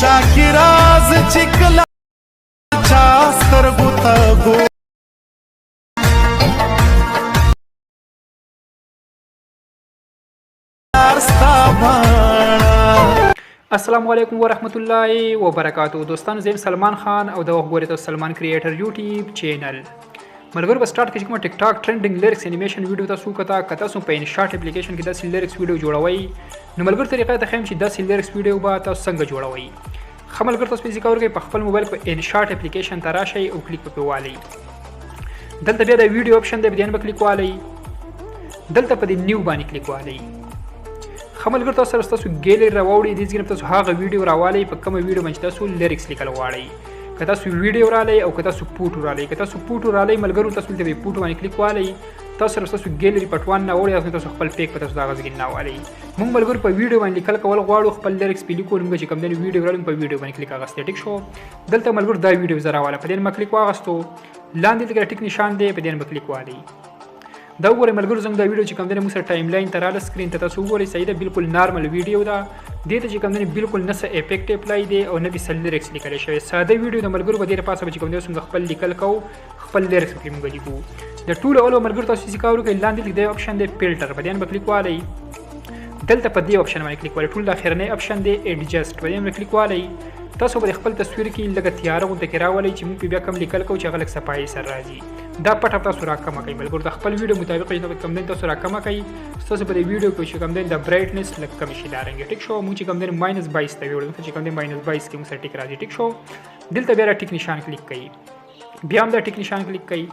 چا کی راز چکلا چا سترګو ته ګوري السلام علیکم ورحمت الله وبرکاتو. دوستانو زم سلمان خان او د وګورئ تاسو سلمان کریټر یوټیوب چینل ملګرو په سٹارټ کې کوم ټیک ټاک ټرندینګ لیریکس انیمیشن ویډیو تاسو کته تاسو په انشاټ اپلیکیشن کې د لیریکس ویډیو جوړوي نو ملګرو طریقې ته خیم چې د لیریکس ویډیو به تاسو څنګه جوړوي خملګرو تاسو په ذکر کې په خپل موبایل په انشاټ اپلیکیشن ته راشئ او کلیک په والی دلته بیا د ویډیو آپشن دی بدین په کلیک والی دلته په نیو باندې کلیک والی خملګر تاسو سره تاسو ګیلری راوړی دي ځکه تاسو هغه ویډیو راوالي په کوم ویډیو باندې تاسو لیریکس لیکل غواړئ که تاسو ویډیو رالی او که تاسو فوټو رالی که تاسو فوټو رالی ملګرو تاسو ته په فوټو باندې کلیک والی تاسو سره تاسو ګیلری پټوان نه وړي تاسو خپل پیک په تاسو دا غږ نه والی موږ ملګرو په ویډیو باندې لیکل کول غواړو خپل لیریکس په لیکو موږ چې کوم د ویډیو رالم په ویډیو باندې کلیک اغسته ټیک شو دلته ملګرو دا ویډیو زرا والا په دې ما کلیک واغستو لاندې د ټیک نشان دی په دې ما کلیک والی دا وګورئ ملګرو زموږ دا ویډیو چې کوم دی موږ سره ټایم لاین ته رااله سکرین ته تاسو وګورئ صحیح ده بالکل نارمل ویډیو ده دې ته چې کوم دی بالکل نه څه افیکټ اپلای دی او نه د لیریکس لیکل شوی ساده ویډیو د ملګرو په دې پاسه چې کوم دی څنګه خپل لیکل کو خپل لیریکس کې موږ لیکو د ټول اول ملګرو تاسو چې کارو کوي لاندې د آپشن دی فلټر په دې باندې کلیک والی دلته په دې آپشن باندې کلیک والی ټول د اخرنی آپشن دی ایڈجسټ په دې باندې کلیک والی تاسو به خپل تصویر کې لږه تیار غونډه کې راولئ چې موږ بیا کوم لیکل کوو چې هغه لږ صفایي سره راځي دا پټ تاسو راکمه کوي ملګرو د خپل ویډیو مطابق چې کوم دین تاسو راکمه کوي تاسو په دې ویډیو کې چې کوم دین د برایټنس لږ کم شي دارنګ ټیک شو موږ چې کوم دین -22 ته ویډیو چې کوم دین -22 کې موږ سره ټیک راځي ټیک شو دلته بیا ټیک نشان کلیک کړئ بیا هم دا ټیک نشان کلیک کړئ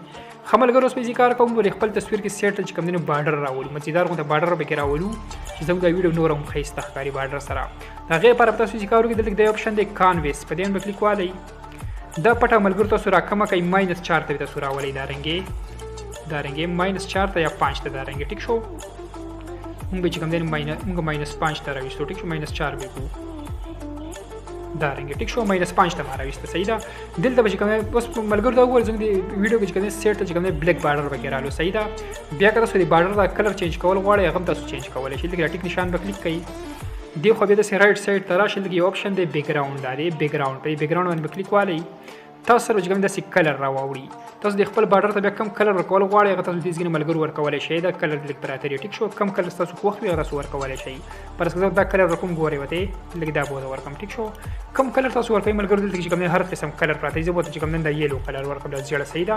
خملګرو اوس په ذکر کوم ور خپل تصویر کې سیټ چې کوم دین بارډر راولي مزیدار غونډه بارډر به کې راولو چې زموږ د ویډیو نورم خيسته ښکاری بارډر سره دا غیر پر تاسو چې کارو کې دلته د آپشن دی کانویس په دې باندې کلیک والی دا پټه ملګرو تاسو راکمه کوي -4 ته تاسو راولي دارنګي -4 ته یا 5 ته دارنګي ټیک شو موږ چې کوم دین موږ -5 ته راوښتو ټیک شو -4 به کو دارنګي ټیک شو -5 ته راوښته صحیح ده دلته چې کوم اوس ملګرو دا وګورئ چې د ویډیو کې چې کوم سیټ ته چې کوم بلیک بارډر وکړ رالو صحیح ده بیا که تاسو د بارډر دا کلر چینج کول غواړئ هغه تاسو چینج کولای شئ لکه ټیک نشان په کلیک کړئ دی خو بیا د رائټ سایډ ته راشئ لکه یو آپشن دی بیک ګراوند دا دی بیک ګراوند په بیک ګراوند باندې کلیک والی تاسو سره چې کوم د کلر راوړي تاسو د خپل بارډر ته بیا کم کلر ورکول غواړئ هغه تاسو د دې ملګرو ورکولای شئ دا کلر کلیک پراته ټیک شو کم کلر تاسو خوښ وي هغه تاسو ورکولای شئ پر اساس دا کلر ورکوم ګورئ وته لکه دا بوله ورکم ټیک شو کم کلر تاسو ورکوي ملګرو دلته چې کوم هر قسم کلر پراته زه بوته چې کوم د یلو کلر ورکم د زیړ صحیح ده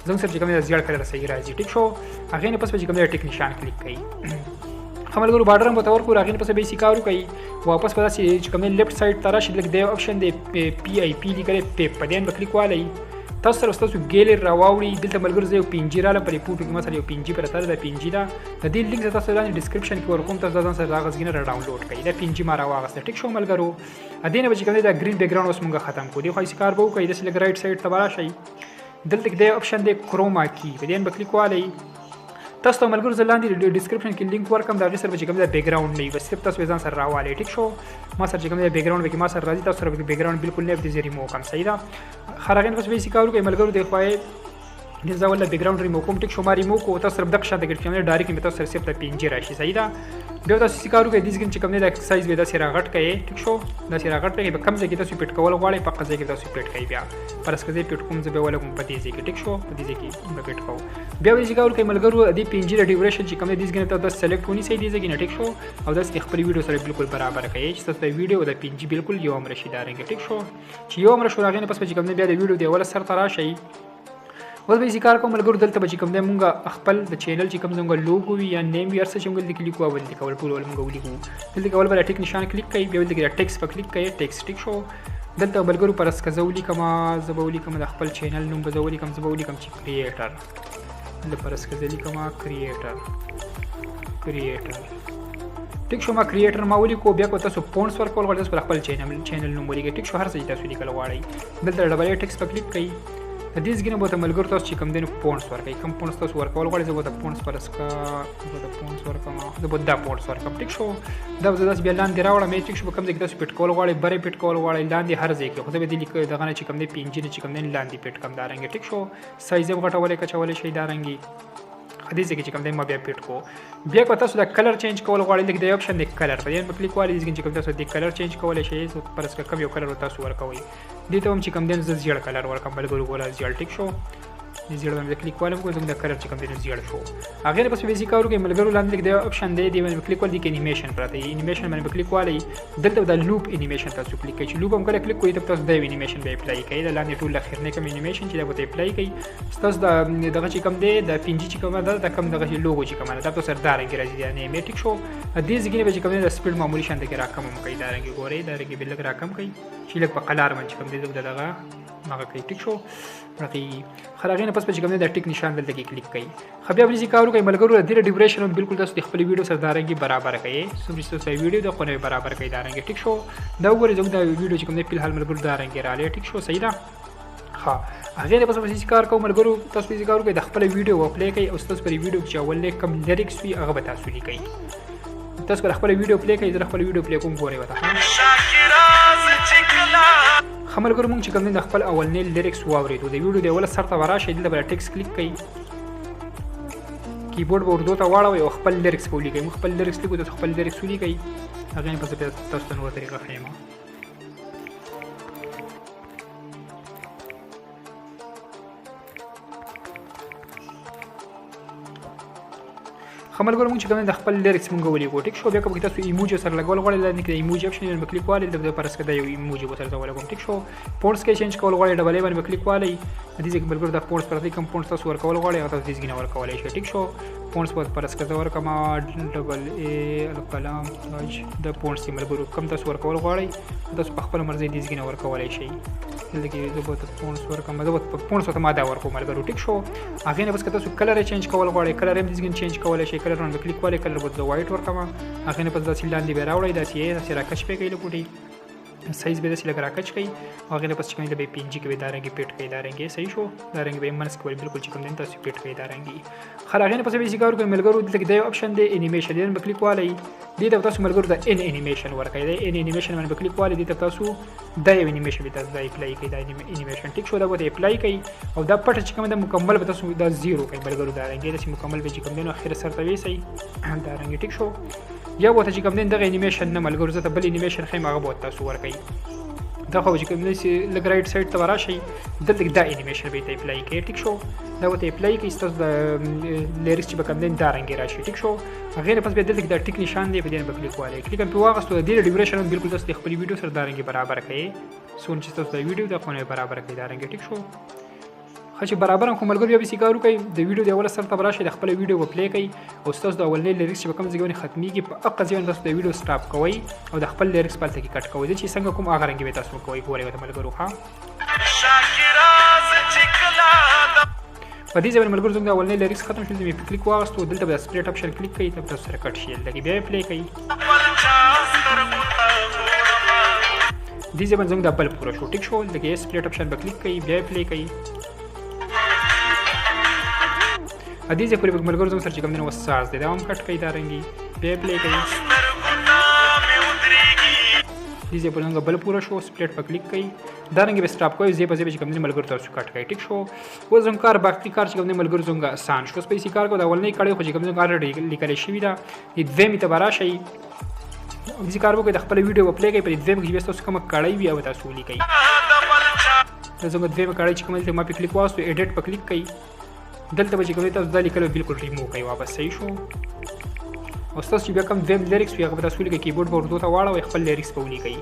زموږ سره چې کوم د زیړ کلر صحیح راځي ټیک شو هغه نه پس چې کوم د ټیک نشان کلیک کړئ خملګرو بارډر هم تور کو راغین پس به سیکارو کوي واپس پدا چې کوم لیفت سایډ ته راشي لکه د آپشن دی پی آی پی لیکل په پدین په کلیک والی تاسو سره تاسو ګیلری راوړي دلته ملګرو زه یو پینجی رااله پرې پوټو کې مثلا یو پینجی پر تر د پینجی دا د دې لینک تاسو لاندې ډسکرپشن کې ورکوم تاسو ځان سره راغزګینه را ډاونلوډ کړئ دا پینجی ما راوغسته ټیک شو ملګرو ا دې نه چې کوم دا گرین بیک ګراوند اوس مونږه ختم کو دی خو یې کار به وکړئ د لګ رائټ سایډ ته راشئ دلته د آپشن دی کروما کی په دې په کلیک والی تاسو ته ملګرو زلاندې د ډسکرپشن کې لینک ورکم دا سره چې کوم د بیک ګراوند نه بس صرف تاسو ځان سره راوالي ټیک شو ما سره چې کوم د بیک ګراوند کې ما سره راځي تاسو سره بیک ګراوند بالکل نه دې ریمو کوم صحیح ده خراغین پس به سیکارو کې ملګرو د خوای د ځاول بیک ګراوند ریمو کوم ټیک شو ما ریمو کو تاسو سره دغه شاته کې کوم ډایرکټ می تاسو سره صرف پینجی راشي صحیح ده بیا تاسو سیکارو کې د دې چې کوم د ایکسرسایز به د سره غټ کړئ ټیک شو د سره غټ کې به کم ځای کې تاسو پټ کول غواړئ په قضیه کې تاسو پټ کړئ بیا پر اسکه دې پټ کوم ځای به ولګم په دې ځای کې ټیک شو په دې ځای کې به پټ کوو بیا ویل چې کول کې ملګرو د پینجی د ډیوریشن چې کوم د دې ځګنه تاسو سلیکټ ونی سي دې ځای کې ټیک شو او د خپل ویډیو سره بالکل برابر کړئ چې تاسو د ویډیو د پینجی بالکل یو امر شي دارنګ ټیک شو چې یو امر شو راغینه پس چې کوم بیا د ویډیو دی ول سر تر راشي اوس به ذکر کوم ملګرو دلته به کوم د مونږه خپل د چینل چې کوم زموږ لوګو وي یا نیم وي ارڅ چې موږ د کلیک وول دي کول ټول ول موږ ولیکو دلته کول بل ټیک نشان کلیک کوي بیا دلته ټیکس په کلیک کوي ټیکس ټیک شو دلته ملګرو پر اسکه زولي کما زبولي کما د خپل چینل نوم بزولي کم زبولي کم چې کریټر د پر اسکه زولي کما کریټر ټیک شو ما کریټر ما ولیکو بیا کو تاسو پونټس ورکول غواړئ تاسو خپل چینل نوم ولیکئ ټیک شو هر څه تاسو لیکل غواړئ دلته ډبل ټیکس په کلیک کوي د دې ځګنه به ملګرو تاسو چې کوم دین پونټس ورکړي کوم پونټس تاسو ورکول غواړئ زه به د پونټس پر اسکا زه د پونټس ورکوم زه به دا پونټس ورکوم ټیک شو دا زه داس بیا لاندې راوړم ټیک شو کوم ځای کې تاسو پټ کول غواړئ بره پټ کول غواړئ لاندې هر ځای کې خو به دې لیک دغه نه چې کوم دی پینجی چې کوم دی لاندې پټ کم دارنګ ټیک شو سایز غټولې کچولې شي دارنګي دې ځای کې چې کوم دی ما بیا پیټ کو. بیا که تاسو دا کلر چینج کول غواړئ لکه د آپشن د کلر په دې کلیک والي چې کوم تاسو د کلر چینج کولی شئ پرس کوم یو کلر تاسو ورکوئ. دې ته هم چې کوم دی زه زیړ کلر ورکوم ملګرو ګوره زیړ ټیک شو. زیړ باندې کلیک والم کوم د کلر چې کوم دی زیړ شو. هغه نه پس بیسیک کارو کې ملګرو لاندې لیک د آپشن دی باندې کلیک ول دي کې انیمیشن پراته دی. انیمیشن باندې کلیک والی دلته د لوپ انیمیشن تاسو کلیک کړئ چې لوپ هم کله کلیک کوئ ته تاسو د انیمیشن به اپلای کړئ. د لاندې ټول اخر نه کوم انیمیشن چې دا به اپلای کړئ تاسو دغه چې کوم دی د پینجی چې کوم ده د کوم دغه لوګو چې کوم ده تاسو سره دارنګ راځي د انیمیټیک شو. دې ځګنه به چې کوم دی د سپیډ معمولی شان د راکم هم کوي دارنګ ګورئ دارنګ بل راکم کوي چې لکه په قلار باندې کوم دی دغه هغه کوي ټیک شو. راځي خلاغینه پس په چې کوم دی د ټیک نشان دلته کې کلیک کړئ. خو بیا بیسیک کارو کوي ملګرو د ډیوریشن بالکل تاسو د خپل ویډیو سره دارنګ برابر کړئ. سمجھته تاسو ویډیو د خونه برابر کړئ دارنګ ټیک شو. دا وګورئ زموږ د ویډیو چې کوم دی په حال ملګرو دارنګ رااله ټیک شو صحیح ده. ها هغه نه پس بیسیک کار کوم ملګرو تاسو بیسیک کارو کوي د خپل ویډیو اپلای کړئ او تاسو پر ویډیو چې اول کوم لیریکس وي هغه به تاسو لیکئ. تاسو پر خپل ویډیو پلی کړئ د خپل ویډیو پلی کوم ګورئ وته خملګرو مونږ چې کوم د خپل اولنې لیریکس واورېدو د ویډیو د اول سر ته وراشئ دلته بل ټیکس کلیک کړئ کیبورډ به اردو ته واړوئ او خپل لیریکس به ولیکئ. موږ خپل لیریکس لیکو تاسو خپل لیریکس ولیکئ. هغې نه پس بیا تاسو ته نوره طریقه ښیم. خملګرو مونږ چې کوم د خپل لیریکس مونږ ولیکو ټیک شو. بیا که تاسو ایموجي سره لګول غواړئ لاندې کې ایموجي آپشن باندې کلیک والئ د پرس کې د یو ایموجي به سره ولګوم ټیک شو. فونټس کې چینج کول غواړئ ډبل ای باندې کلیک والئ د دې ځای کې ملګرو د فونټس پرته کوم فونټس تاسو ورکول غواړئ هغه تاسو دې ځای نه ورکولی شئ ټیک شو. فونټس په پرس کې ورکوم ډبل ای القلم تاج د فونټس ملګرو کوم تاسو ورکول غواړئ تاسو په خپل مرزي دې ځای نه ورکولی شئ. دلته کې زه به فونټس ورکوم زه به فونټس ته ما دا ورکوم ملګرو ټیک شو. هغې نه بس که تاسو کلر یې چینج کول غواړئ کلر یې دې ځای چینج کولی شئ. کلر باندې کلیک والئ کلر به زه وایټ ورکوم. هغې نه پس داسې لاندې به راوړئ داسې راکش به کوئ لږ سایز به داسې لږ راکچ کړئ او هغې نه پس چې کوم دی به پینجي کې به دارنګې پیټ کړئ دارنګې صحیح شو. دارنګې به یې منځ کې بالکل چې کوم دی تاسو پیټ کړئ دارنګې. خل هغې نه پس بیسیک کار کوئ ملګرو دلته کې د یو آپشن دی انیمیشن دې به کلیک والئ دې ته تاسو ملګرو د ان انیمیشن ورکړئ. د ان انیمیشن باندې به کلیک والئ دې ته تاسو د یو انیمیشن به تاسو دا اپلای کړئ. دا انیمیشن ټیک شو دا به اپلای کړئ او دا پټ چې کوم دی مکمل به تاسو دا زیرو کړئ ملګرو دارنګې داسې مکمل به چې کوم دی نو اخر سر ته ویسئ دارنګې ټیک شو. یا به چې کوم دی دغه انیمیشن نه ملګرو زه ته بل انیمیشن ښیم هغه به تاسو ورکړئ. دا خو چې کوم دی لږ رایټ سایډ ته وراشئ دلته کې دا انیمیشن به ته اپلای کړئ ټیک شو. دا به ته اپلای کړئ ستاسو د لیریکس چې به کوم دی دارنګې راشي ټیک شو. هغې نه پس بیا دلته کې دا ټیک نشان دی په دې به کلیک والئ. کلیک هم پرې واخیستو د دې ډیوریشن هم بالکل تاسو د خپل ویډیو سره دارنګې برابر کړئ څومره چې تاسو د ویډیو د خونه برابر کړئ دارنګې ټیک شو. ښه چې برابر هم خو ملګرو بیا بیسیک کار وکړئ د ویډیو د اول سر ته به راشئ د خپله ویډیو به پلی کړئ او ستاسو د اولنۍ لیریکس چې په کوم ځای باندې ختمیږي په هغه ځای باندې تاسو د ویډیو سټاپ کوئ او د خپل لیریکس په هلته کې کټ کوئ. زه چې څنګه کوم هغه رنګې به تاسو کوئ ګورئ ورته ملګرو. ښه په دې ځای باندې ملګرو زموږ د اولنۍ لیریکس ختم شول. مې په کلیک واخیستو دلته به د سپلیټ آپشن کلیک کړئ ته تاسو سره کټ شي دلته کې بیا یې پلی کړئ. دې ځای باندې زموږ دا بل پوره شو ټیک شو. دلته کې سپلیټ آپشن به کلیک کړئ بیا یې پلی کړئ. دې ځای پورې ملګرو زموږ سره چې کوم دی نو ساز دی دا هم کټ کړئ دارنګې بیا یې پلی کړئ. دې ځای پورې زموږ بل پوره شو سپلیټ په کلیک کړئ دارنګې به سټاپ کوئ. ځای په ځای به چې کوم دی ملګرو تاسو کټ کړئ ټیک شو. اوس زموږ کار باقي کار چې کوم دی ملګرو زموږ آسان شو. اوس په دې کار کو د اولنۍ کړۍ خو چې کوم دی الریډي لیکلی شوي ده د دویمې ته به راشئ داسې کار وکړئ د خپله ویډیو به پلی کړئ په دې دویم کې چې ستاسو کومه کړۍ وي هغه تاسو ولیکئ. د زموږ دویمه کړۍ چې کومه دلته ما پې کلیک واخیستو ایډیټ په کلیک کړئ دلته به چې کوم دی تاسو دا لیکل بالکل ریموو کړئ واپس صحیح شو. او ستاسو چې بیا کوم دویم لیریکس وي هغه به تاسو ولیکئ کیبورډ به اردو ته واړوئ خپل لیریکس به ولیکئ.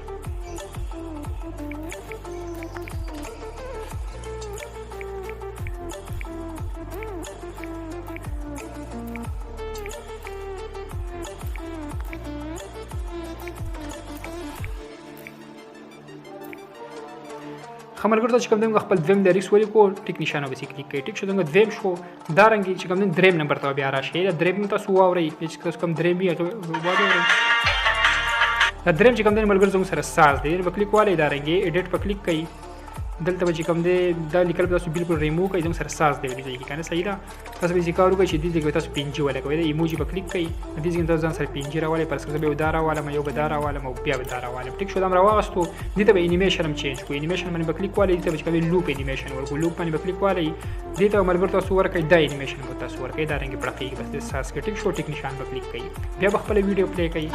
ښه ملګرو ته چې کوم دی موږ خپل دویم لیریکس ولیکو ټیک نشانه بسې کلیک کړئ ټیک شو. زموږ دویم شو دارنګې چې کوم دی دریم نمبر ته بیا راشئ دا دریم تاسو واورئ چې تاسو کوم دریم وي هغه واورئ. دا دریم چې کوم دی ملګرو زموږ سره ساز دی به کلیک والئ دارنګې ایډیټ په کلیک کړئ دلته به چې کوم دی دا لیکل به تاسو بالکل ریموو کوئ زموږ سره ساز دی ودې ځای کې که نه صحیح ده تاسو به یې کار وکړئ چې دې ځای کې به تاسو پنجي ولګوئ د ایموجي به کلیک کوئ دې ځای کې تاسو ځان سره پنجي راولئ فرض کړه زه به یو دا راوالم یو به دا راوالم او بیا به دا راوالم ټیک شو دا م راواغستو دې ته به انیمیشن هم چینج کړو انیمیشن باندې به کلیک والئ دې ته به چې کوم دی لوپ انیمیشن ورکړو لوپ باندې به کلیک والئ دې ته به ملګرو تاسو ورکړئ دا انیمیشن به تاسو ورکړئ دا رنګې پړقېږي بس دې ساز کې ټیک شو ټیک نشان به کلیک کوئ بیا به خپله ویډیو پلی کوئ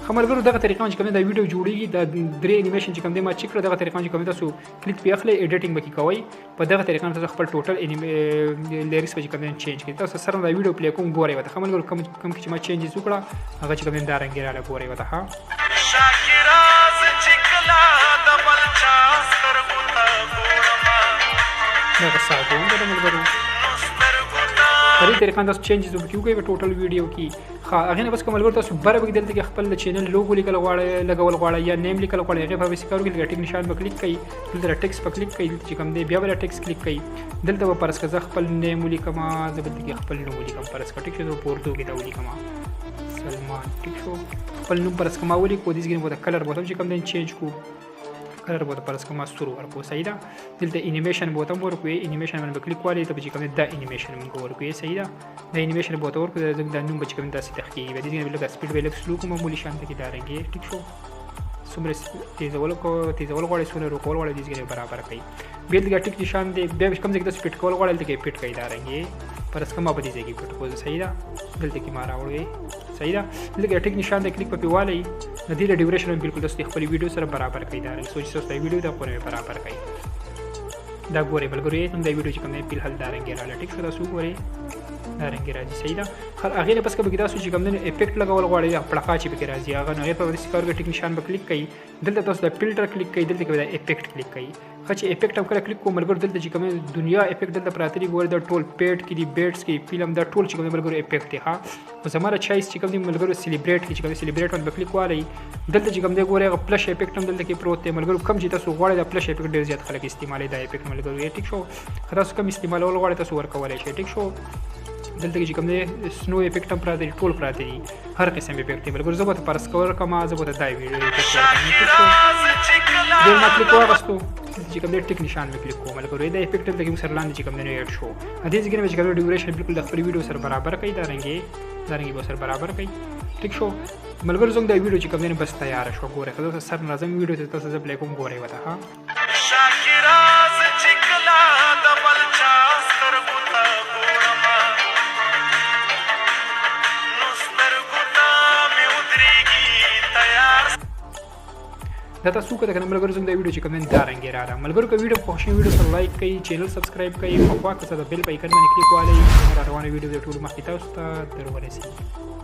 ښه ملګرو دغه طریقه باندې چې کوم دی دا ویډیو جوړېږي دا درې انیمیشن چې کوم دی ما چیک کړه دغه طریقه باندې چې کوم دی تاسو کلیک پې اخلئ ایډیټینګ به کې کوئ په دغه طریقه باندې تاسو خپل ټوټل لیریکس به چې کوم دی چینج کړئ تاسو سره دا ویډیو پلی کوم ګورئ ورته ښه ملګرو کوم کې چې ما چینجز وکړه هغه چې کوم دی دا رنګې راله ګورئ ورته ښه دغه ساز دی همدغه ملګرو په دې طریقه تاسو چینجز وکړئ په ټوټل ویډیو کې ښه هغې نه بس که ملګرو تاسو بره به دلته کې خپل د چینل لوګو لیکل غواړئ لګول غواړئ یا نیم لیکل غواړئ هغې په بسې کار وکړئ لکه ټیک نشان به کلیک کوئ دلته ټیکس په کلیک کوئ دلته چې کوم دی بیا به ټیکس کلیک کوئ دلته به فرض کړه زه خپل نیم ولیکمه زه به دلته کې خپل نوم ولیکم فرض کړه ټیک شو زه په اردو کې دا ولیکمه سلمان ټیک شو خپل نوم فرض کړه ما ولیکو دې ځای کې به د کلر به هم چې کوم دی چینج کړو کلر به فرض کړه ما سور ورکړو صحیح ده دلته انیمیشن به هم ورکړو انیمیشن باندې به کلیک والئ ته به چې کوم دی دا انیمیشن موږ ورکړو صحیح ده دا انیمیشن به ورته ورکړو زموږ دا نوم به چې کوم دی داسې تخکېږي بیا دې ځای کې لږ سپیډ به لږ سلو کړو معمولي شان ته کې دا رنګې ټیک شو څومره تیزول غواړئ څومره ورو کول غواړئ دې ځای کې برابر کړئ بیا دلته ټیک نشان دی بیا کوم ځای کې تاسو فټ کول غواړئ دلته کې فټ کړئ دا رنګې فرض کړه ما په دې ځای کې فټ کړو صحیح ده دلته کې ما راوړئ صحیح ده دلته کې ټیک نشان دی کلیک پکې والئ د دې ډیوریشن هم بالکل تاسو خپل ویډیو سره برابر کړئ دا رنګ سوچ تاسو ویډیو دا پورې برابر کړئ دا ګورئ ملګرو یې دا ویډیو چې کوم دی فلحال دا رنګې راغله ټیک شو تاسو وګورئ دا رنګې راځي صحیح ده هغې نه پس که پکې تاسو چې کوم دی افیکټ لګول غواړئ یا پړقا چې پکې راځي هغه نو هغې په داسې کار وکړئ ټیک نشان به کلیک کوئ دلته تاسو دا فلټر کلیک کوئ دلته کې به دا افیکټ کلیک کوئ ښه چې افیکټ هم کله کلیک کوو ملګرو دلته چې کوم دنیا افیکټ دلته پراته دي ګورئ دا ټول پیډ کې دي بیټس کې فلم دا ټول چې کوم دی ملګرو افیکټ دی ښه خو زما د چایس چې کوم دی ملګرو سلیبریټ کې چې کوم دی سلیبریټ باندې به کلیک والئ دلته چې کوم دی ګورئ هغه پلش افیکټ هم دلته کې پروت دی ملګرو کوم چې تاسو غواړئ دا پلش افیکټ ډېر زیات خلک استعمالوي دا افیکټ ملګرو یې ټیک شو که تاسو کوم استعمالول غواړئ تاسو ورکولی شئ ټیک شو دلته کې چې کوم دی سنو افیکټ هم پراته دي ټول پراته دي هر قسم افیکټ دی ملګرو زه به ورته فرض کول کومه زه به ورته دا ویډیو افیکټ ورکړم ډېر ما کلیک واغستو چې کوم دی ټیک نشان مې کلیک کوو ملګرو دا افیکټ دلته کې موږ سره لاندې چې کوم دی نو ایډ شو دې ځای کې چې کوم ډیوریشن بالکل د خپل ویډیو سره برابر کړئ دا رنګې به سره برابر کړئ ټیک شو ملګرو زموږ دا ویډیو چې کوم دی بس تیاره شو ګورئ که زه سر نظم ویډیو ته تاسو زه پلی کوم ګورئ ورته ښه دا تاسو که د کنه ملګرو زموږ د ویډیو چې کوم دی دا رنګې راغله ملګرو که ویډیو خوښ شي ویډیو سره لایک کړئ چینل سبسکرایب کړئ او خوا که څه د بیل په ایکن باندې کلیک والئ روانه ویډیو د ټولو مخکې تاسو ته در ورسېږي